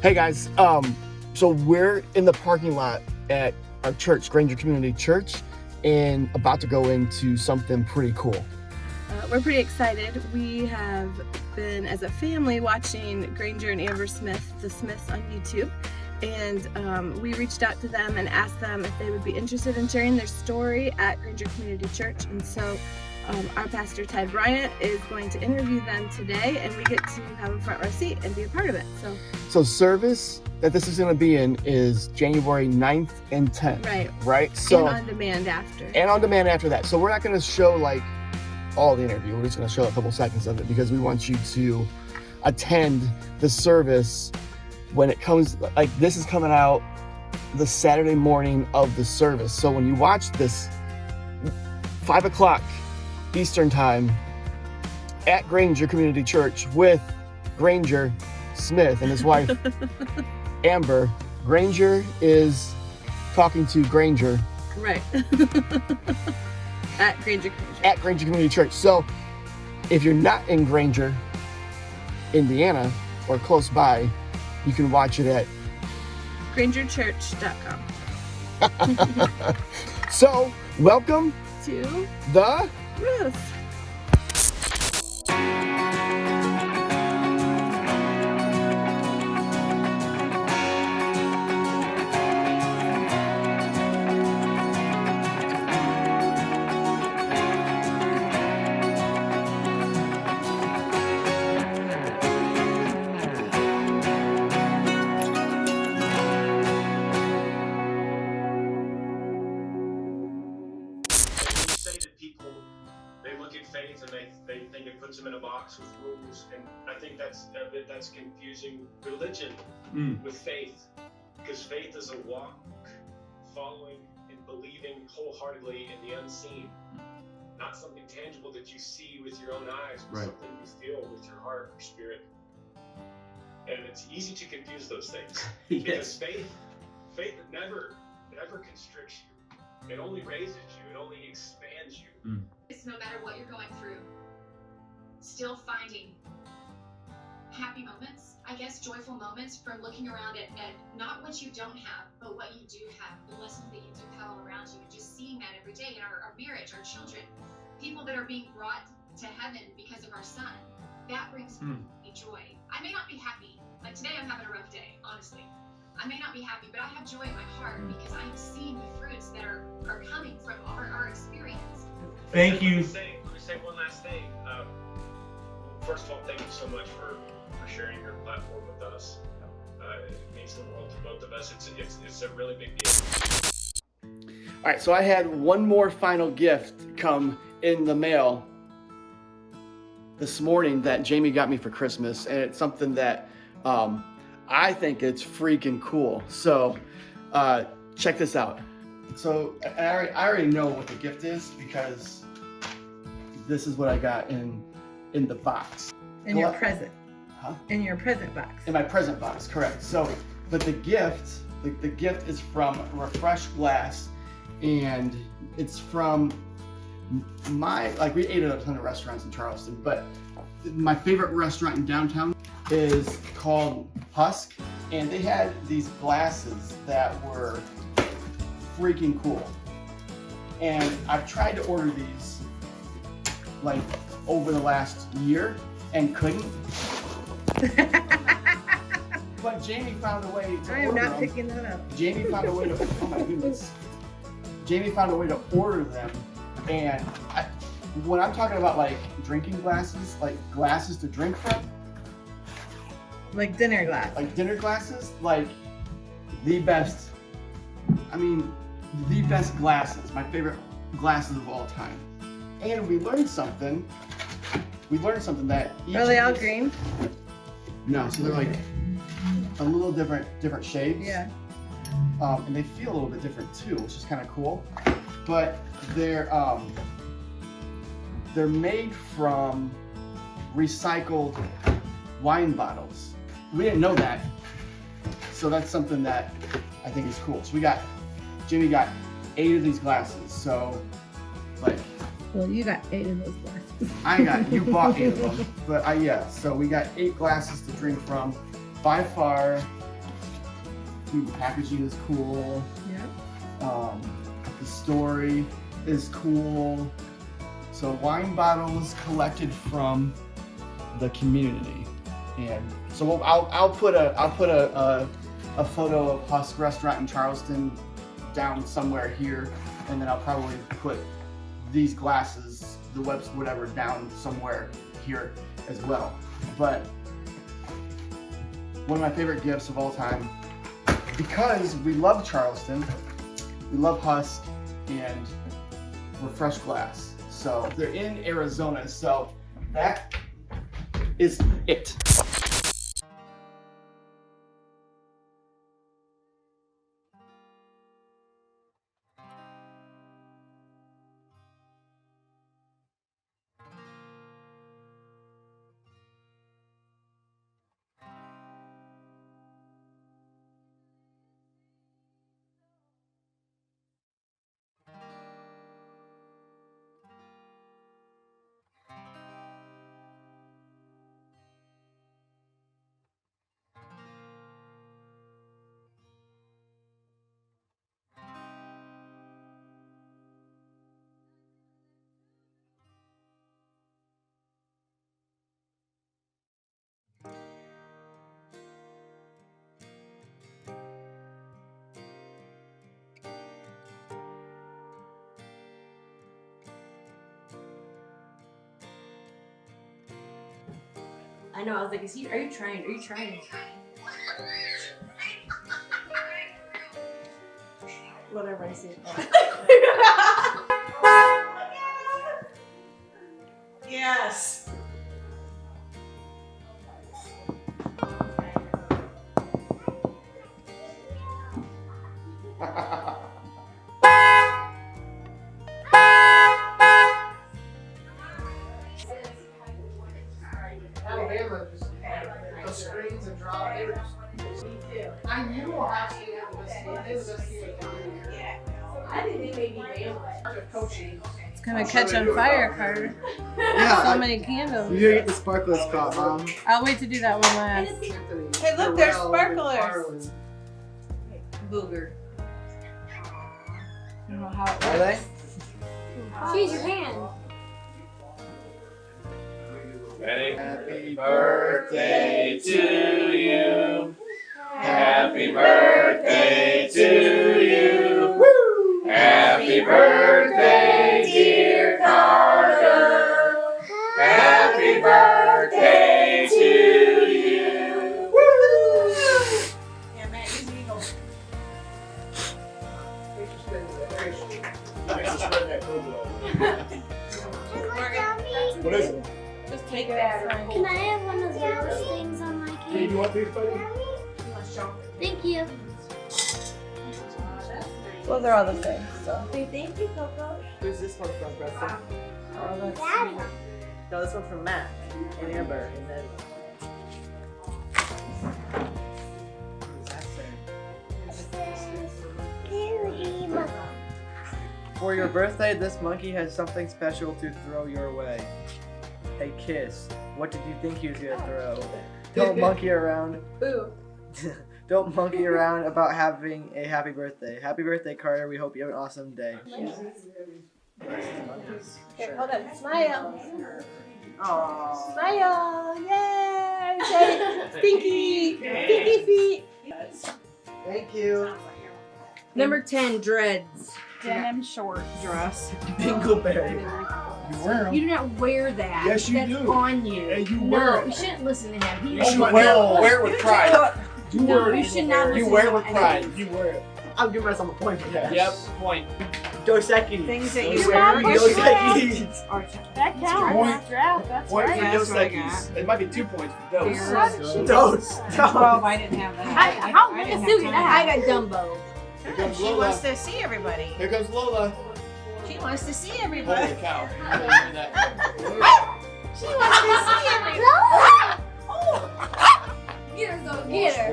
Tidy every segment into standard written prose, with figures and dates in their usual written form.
Hey guys, so we're in the parking lot at our church, Granger Community Church, and about to go into something pretty cool. We're pretty excited. We have been, as a family, watching Granger and Amber Smith, the Smiths, on YouTube, and we reached out to them and asked them if they would be interested in sharing their story at Granger Community Church. And so our pastor, Todd, is going to interview them today, and we get to have a front row seat and be a part of it. So service that this is going to be in is January 9th and 10th. Right? So, and on demand after. And on demand after that. So we're not going to show like all the interview. We're just going to show a couple seconds of it because we want you to attend the service when it comes, like this is coming out the Saturday morning of the service. So when you watch this, 5 o'clock Eastern time at Granger Community Church with Granger Smith and his wife, Amber. Granger is talking to Granger. Right. At Granger Community Church. So if you're not in Granger, Indiana, or close by, you can watch it at grangerchurch.com. So, welcome to the Ruths. Faith and they think it puts them in a box with rules, and I think that's confusing religion with faith, because faith is a walk following and believing wholeheartedly in the unseen, not something tangible that you see with your own eyes, but something you feel with your heart or spirit. And it's easy to confuse those things. Yes. Because faith never constricts you. It only raises you, it only expands you. It's no matter what you're going through, still finding happy moments, I guess joyful moments from looking around at not what you don't have, but what you do have, the blessings that you do have all around you, and just seeing that every day in our marriage, our children, people that are being brought to heaven because of our son. That brings me joy. I may not be happy, like today I'm having a rough day, honestly. I may not be happy, but I have joy in my heart because I'm seeing the fruits that are coming from our experience. Thank you. Let me say one last thing. First of all, thank you so much for sharing your platform with us. It means the world to both of us. It's a really big deal. All right, so I had one more final gift come in the mail this morning that Jami got me for Christmas, and it's something that I think it's freaking cool. So check this out. So I already know what the gift is because this is what I got in the box. In your present. Huh? In your present box. In my present box, correct. So, but the gift is from Refresh Glass, and it's from we ate at a ton of restaurants in Charleston, but my favorite restaurant in downtown is called Husk, and they had these glasses that were freaking cool. And I've tried to order these like over the last year and couldn't. But Jami found a way to I am order not them. picking that up. Jami found a way to, oh my goodness. Jami found a way to order them, and when I'm talking about like drinking glasses, like glasses to drink from, Like dinner glass. like dinner glasses, like the best glasses, my favorite glasses of all time. And we learned something that each Are they of all these- green? No, so they're like a little different shades. Yeah. And they feel a little bit different too, which is kind of cool. But they're made from recycled wine bottles. We didn't know that, so that's something that I think is cool. So Jami got 8 of these glasses. So like Well, you got 8 of those glasses. You bought 8 of them. But so we got 8 glasses to drink from. By far, The packaging is cool. Yeah. The story is cool. So wine bottles collected from the community, and so I'll put a photo of Husk Restaurant in Charleston down somewhere here, and then I'll probably put these glasses, the webs, whatever, down somewhere here as well. But one of my favorite gifts of all time, because we love Charleston, we love Husk, and we're fresh glass. So they're in Arizona, so that is it. I know, I was like, are you trying? Are you trying? Whatever I say. Yes. Alabama just the screens and drop. I knew Ohio State had the best team. Yeah. I think they may be Bama. It's gonna catch on fire, Carter. Yeah. So many candles. You get the sparklers caught, Mom. I'll wait to do that one last. Hey, look, there's sparklers. Booger. I don't know how it Are works. they? She's your hand. Ready? Happy Birthday to you. Happy birthday to you. Happy birthday, dear Carter. Happy birthday to you. Yeah, Matt, use the eagle. What is it? Just take that. Can I have one of those things on my Hey, cake? you want these, buddy? Thank you. Well, they're all the same, so. Thank you, Coco. Who's this one from, Preston? Daddy. No, this one from Matt and Amber, and then. Who's that saying? For your birthday, this monkey has something special to throw your way. A kiss. What did you think he was gonna throw? Don't monkey around. Boo. Don't monkey around about having a happy birthday. Happy birthday, Carter. We hope you have an awesome day. Okay, hold on. Smile. Aww. Smile. Yay. Say Stinky. Stinky feet. Thank you. Number 10, dreads. Denim shorts. Dress. Dingleberry. You wear them. You do not wear that. Yes, you That's do. on you. Yeah, you no, wear it. you shouldn't listen to him. He You should wear it with pride. You No, wear it. you should not listen You to wear it him. with pride. You wear it. I'll give myself a point for that. Yep, point. Dos Equis. Things that Dos you wear. Dos Equis. That counts. Point. Draft. That's Point right. for That's Dos what I Equis. It might be 2 points for Dos. Dos. I didn't have that. How many suits did I got Dumbo. Here comes She Lola. wants to see everybody. Here comes Lola. She wants to see Holy everybody. cow. She wants to see everybody. Get her, go get her.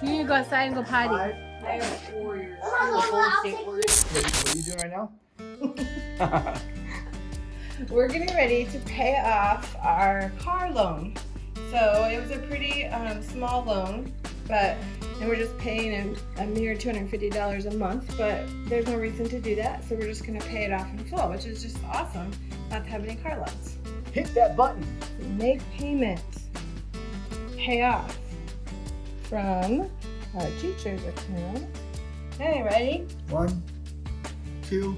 You need to go outside and go potty. They are warriors. I'll take What are you doing right now? We're getting ready to pay off our car loan. So it was a pretty small loan. and we're just paying a mere $250 a month, but there's no reason to do that, so we're just gonna pay it off in full, which is just awesome, not to have any car loans. Hit that button. Make payments, pay off from our teacher's account. Okay, ready? 1, 2,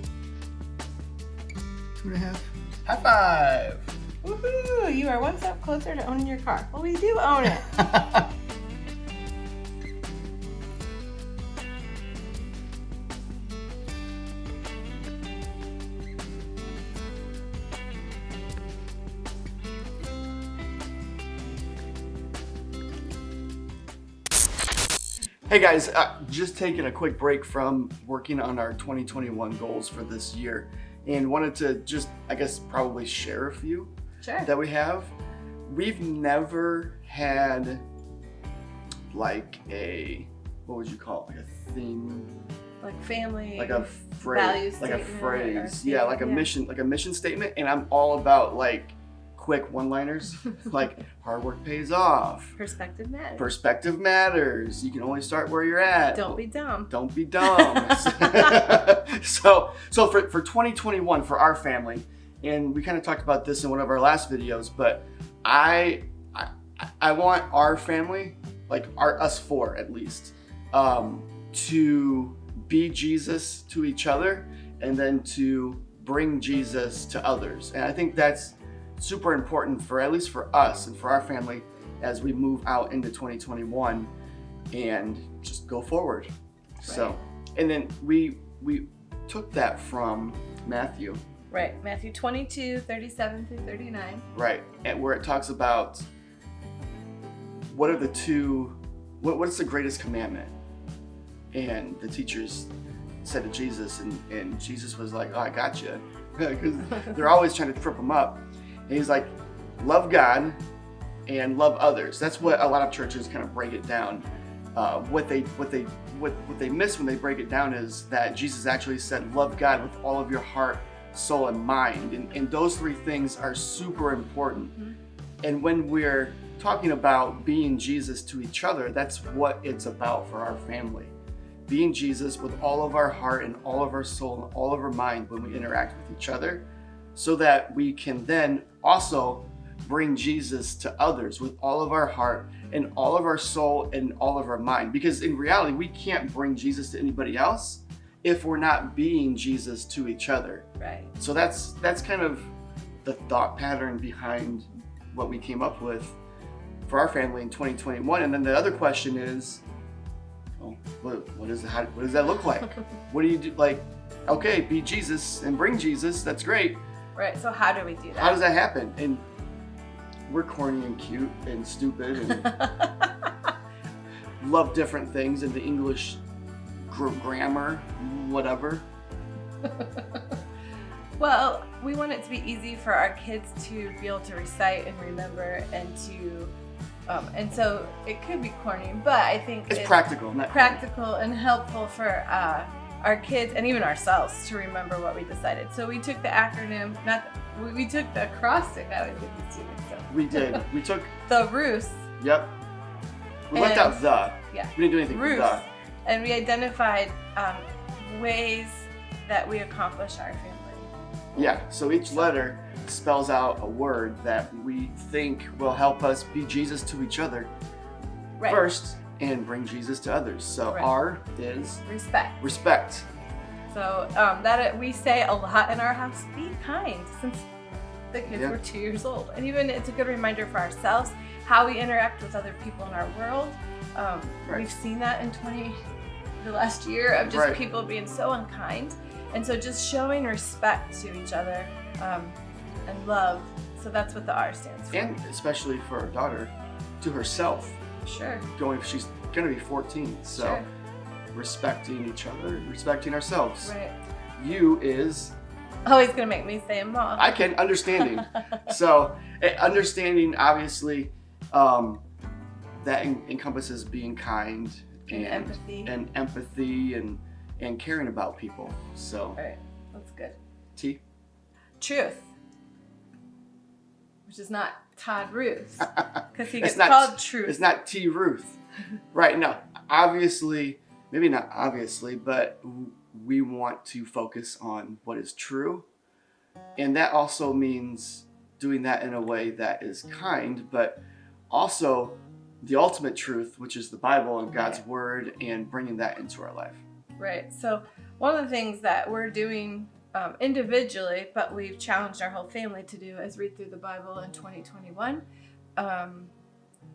2.5. High five. Woohoo! You are one step closer to owning your car. Well, we do own it. Hey guys, just taking a quick break from working on our 2021 goals for this year, and wanted to just, I guess, probably share a few that we have. We've never had like a, what would you call it, like a theme, Like family, like a phrase, values like a statement phrase, or yeah, like a mission, like a mission statement. And I'm all about like quick one-liners, like hard work pays off. Perspective matters. Perspective matters. You can only start where you're at. Don't be dumb. Don't be dumb. so for 2021 for our family, and we kind of talked about this in one of our last videos, but I want our family, like us four at least, to be Jesus to each other, and then to bring Jesus to others. And I think that's super important for, at least for us and for our family, as we move out into 2021 and just go forward. Right. So, and then we took that from Matthew. Right, Matthew 22, 37 through 39. Right, and where it talks about what are the two, what's the greatest commandment? And the teachers said to Jesus, and Jesus was like, oh, I got you. Because they're always trying to trip him up. And he's like, love God and love others. That's what a lot of churches kind of break it down. What they miss when they break it down is that Jesus actually said, love God with all of your heart, soul, and mind. And those three things are super important. Mm-hmm. And when we're talking about being Jesus to each other, that's what it's about for our family. Being Jesus with all of our heart and all of our soul and all of our mind when we interact with each other, so that we can then also bring Jesus to others with all of our heart and all of our soul and all of our mind. Because in reality, we can't bring Jesus to anybody else if we're not being Jesus to each other. Right. So that's kind of the thought pattern behind what we came up with for our family in 2021. And then the other question is, what does that look like? What do you do? Like, okay, be Jesus and bring Jesus. That's great. Right. So how do we do that? How does that happen? And we're corny and cute and stupid and love different things in the English grammar, whatever. Well, we want it to be easy for our kids to be able to recite and remember, and to and so it could be corny, but I think it's practical, and helpful for our kids and even ourselves to remember what we decided. So we took the acronym, we took the acrostic. I always get these two mixed up. We did. We took the Ruths. Yep. We left out the. Yeah. We didn't do anything with the. And we identified ways that we accomplish our family. Yeah. So each letter spells out a word that we think will help us be Jesus to each other first and bring Jesus to others. So R is respect. Respect. So that we say a lot in our house, be kind, since the kids were 2 years old. And even it's a good reminder for ourselves how we interact with other people in our world. We've seen that in the last year of just people being so unkind. And so just showing respect to each other and love. So that's what the R stands for. And especially for our daughter, to herself. Sure. She's going to be 14. So respecting each other, respecting ourselves. Right. U is... Oh, he's going to make me say them all. I can. Understanding. So understanding, obviously, that encompasses being kind and empathy and caring about people. So. All right. That's good. T. Truth. Which is not Todd Ruth. Because he gets called Truth. It's not T. Ruth. Right. Now, obviously, maybe not obviously, but we want to focus on what is true. And that also means doing that in a way that is kind, but also the ultimate truth, which is the Bible and God's word, and bringing that into our life. Right. So one of the things that we're doing individually, but we've challenged our whole family to do, is read through the Bible in 2021.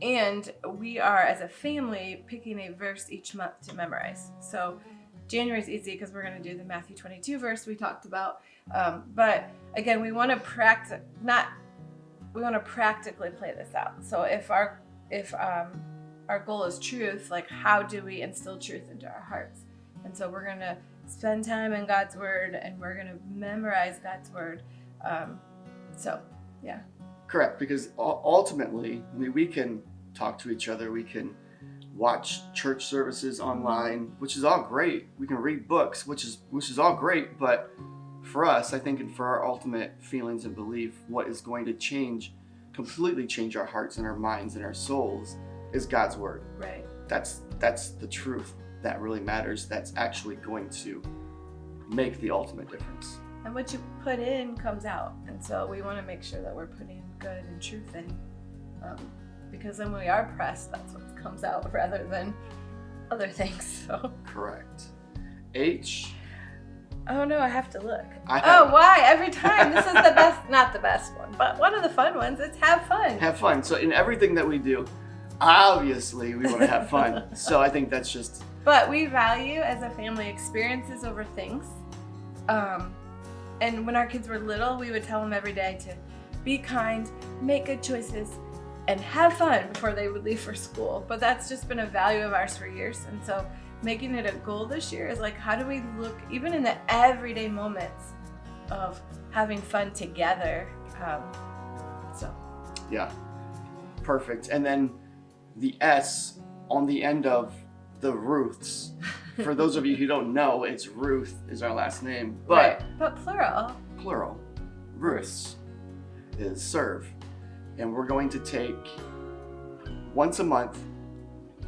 And we are, as a family, picking a verse each month to memorize. So January is easy because we're going to do the Matthew 22 verse we talked about. But again, we want to practically play this out. So if our goal is truth, like how do we instill truth into our hearts? And so we're going to spend time in God's word, and we're going to memorize God's word. Yeah. Correct, because ultimately, I mean, we can talk to each other, we can watch church services online, which is all great. We can read books, which is all great, but for us, I think, and for our ultimate feelings and belief, what is going to completely change our hearts and our minds and our souls is God's word. Right. That's the truth that really matters. That's actually going to make the ultimate difference. And what you put in comes out. And so we want to make sure that we're putting good and truth in. Because when we are pressed, that's what comes out rather than other things. So. Correct. H. Oh no, I have to look. Why? Every time. This is the best, not the best one, but one of the fun ones. It's have fun. Have fun. So in everything that we do, obviously we want to have fun. So I think that's just... But we value, as a family, experiences over things. And when our kids were little, we would tell them every day to be kind, make good choices, and have fun before they would leave for school. But that's just been a value of ours for years. And so making it a goal this year is like, how do we look, even in the everyday moments of having fun together? Yeah, perfect. And then the S on the end of the Ruths. For those of you who don't know, it's Ruth is our last name, but right. But plural. Ruths is serve. And we're going to take once a month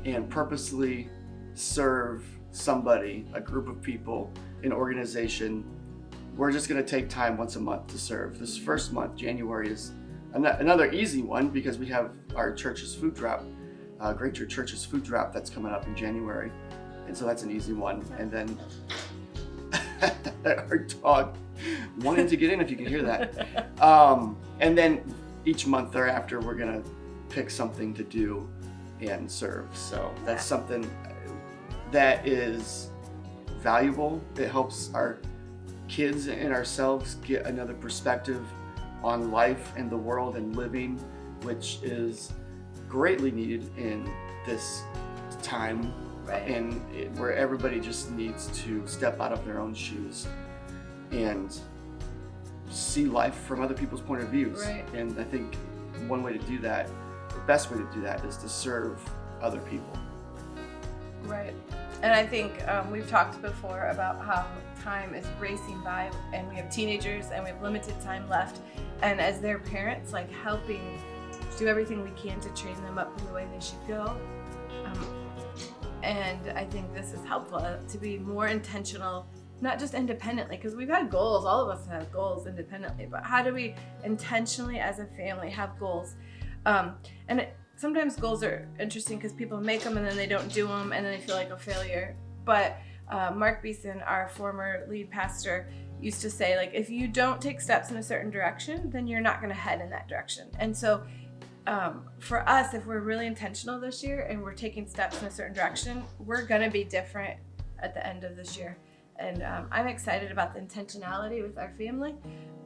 and purposely serve somebody, a group of people, an organization. We're just going to take time once a month to serve. This first month, January, is another easy one because we have our church's food drop, Granger Church's food drop that's coming up in January. And so that's an easy one. And then our dog wanting to get in, if you can hear that. And then each month thereafter, we're going to pick something to do and serve. So that's something that is valuable. It helps our kids and ourselves get another perspective on life and the world and living, which is greatly needed in this time. Right. And where everybody just needs to step out of their own shoes and see life from other people's point of views. Right. And I think one way to do that, the best way to do that, is to serve other people. Right. And I think we've talked before about how time is racing by, and we have teenagers and we have limited time left. And as their parents, like helping do everything we can to train them up in the way they should go. And I think this is helpful to be more intentional, not just independently, because we've had goals, all of us have goals independently, but how do we intentionally as a family have goals? Sometimes goals are interesting because people make them and then they don't do them and then they feel like a failure. But Mark Beeson, our former lead pastor, used to say, like, if you don't take steps in a certain direction, then you're not going to head in that direction. And so for us, if we're really intentional this year and we're taking steps in a certain direction, we're going to be different at the end of this year. And I'm excited about the intentionality with our family,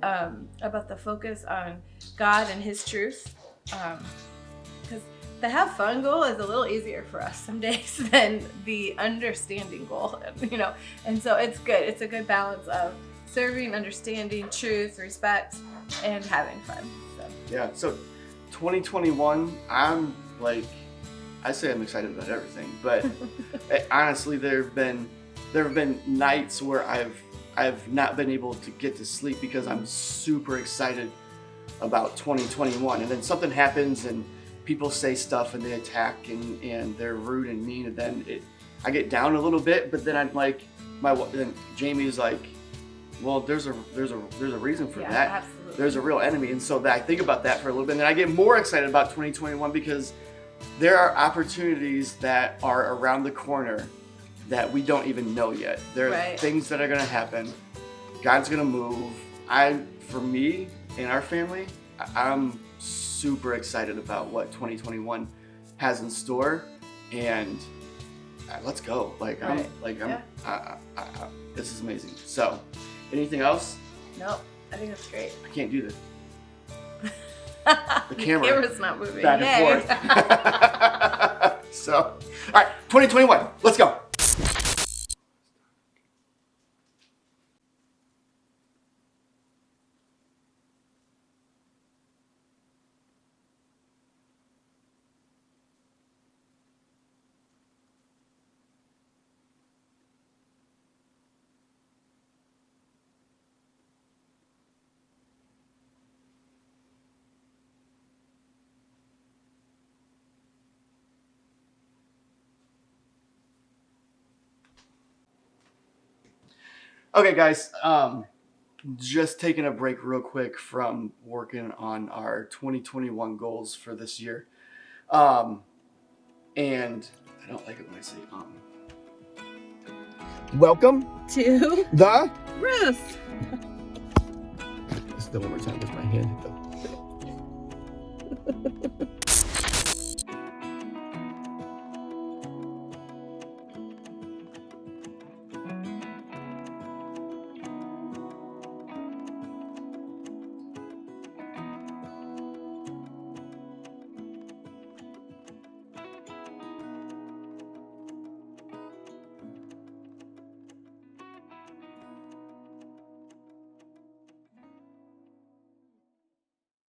about the focus on God and His truth. Because the have fun goal is a little easier for us some days than the understanding goal, you know. And so it's good. It's a good balance of serving, understanding, truth, respect, and having fun. So. Yeah. So 2021, I'm excited about everything, but honestly, there have been nights where I've not been able to get to sleep because I'm super excited about 2021, and then something happens and people say stuff and they attack and they're rude and mean, and then I get down a little bit, but then I'm like, then Jami's like, well, there's a reason for that. Absolutely. There's a real enemy. And so that I think about that for a little bit, and then I get more excited about 2021 because there are opportunities that are around the corner that we don't even know yet. There are things that are gonna happen. God's gonna move. For me and our family, I'm super excited about what 2021 has in store, and let's go. This is amazing. So, anything else? Nope, I think that's great. I can't do this. The camera's not moving. Back and forth. So, all right, 2021, let's go. Okay, guys, just taking a break real quick from working on our 2021 goals for this year. And I don't like it when I say Welcome to the Ruth. Let's do it one more time with my hand.